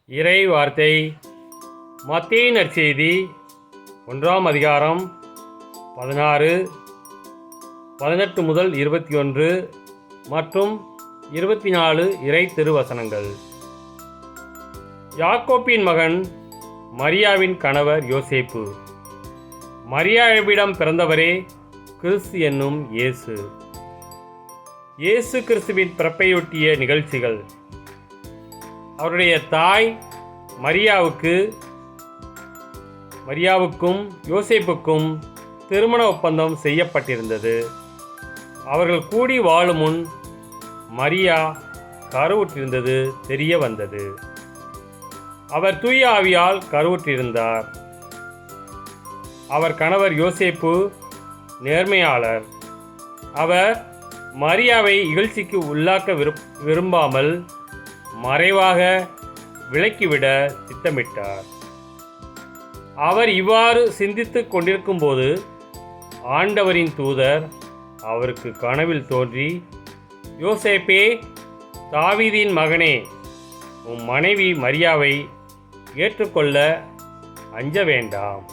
இறை வார்த்தை மத்தேயு நற்செய்தி 1ஆம் அதிகாரம் 16, 18 முதல் 21 மற்றும் 24 இறை திருவசனங்கள். யாக்கோப்பின் மகன் மரியாவின் கணவர் யோசேப்பு. மரியாவிடம் பிறந்தவரே கிறிஸ்து என்னும் இயேசு. இயேசு கிறிஸ்துவின் பிறப்பையொட்டிய நிகழ்ச்சிகள். அவருடைய தாய் மரியாவுக்கும் யோசேப்புக்கும் திருமண ஒப்பந்தம் செய்யப்பட்டிருந்தது. அவர்கள் கூடி வாழும் முன் மரியா கருவுற்றிருந்தது தெரிய வந்தது. அவர் தூய ஆவியால் கருவுற்றிருந்தார். அவர் கணவர் யோசேப்பு நேர்மையாளர். அவர் மரியாவை இகழ்ச்சிக்கு உள்ளாக்க விரும்பாமல் மறைவாக விலக்கிவிட திட்டமிட்டார். அவர் இவ்வாறு சிந்தித்துக் கொண்டிருக்கும்போது ஆண்டவரின் தூதர் அவருக்கு கனவில் தோன்றி, யோசேப்பே, தாவீதின் மகனே, உம் மனைவி மரியாவை ஏற்றுக்கொள்ள அஞ்ச வேண்டாம்.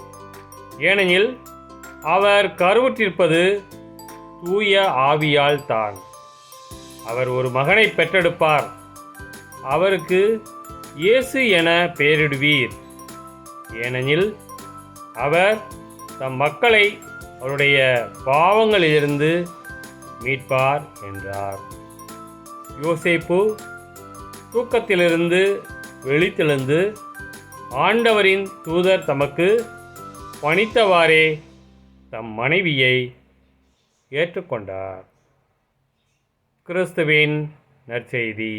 ஏனெனில் அவர் கருவுற்றிருப்பது தூய ஆவியால் தான். அவர் ஒரு மகனை பெற்றெடுப்பார். அவருக்கு இயேசு என பெயரிடுவீர். ஏனெனில் அவர் தம் மக்களை அவருடைய பாவங்களிலிருந்து மீட்பார் என்றார். யோசேப்பு தூக்கத்திலிருந்து விழித்தெழுந்து ஆண்டவரின் தூதர் தமக்கு பணித்தவாறே தம் மனைவியை ஏற்றுக்கொண்டார். கிறிஸ்துவின் நற்செய்தி.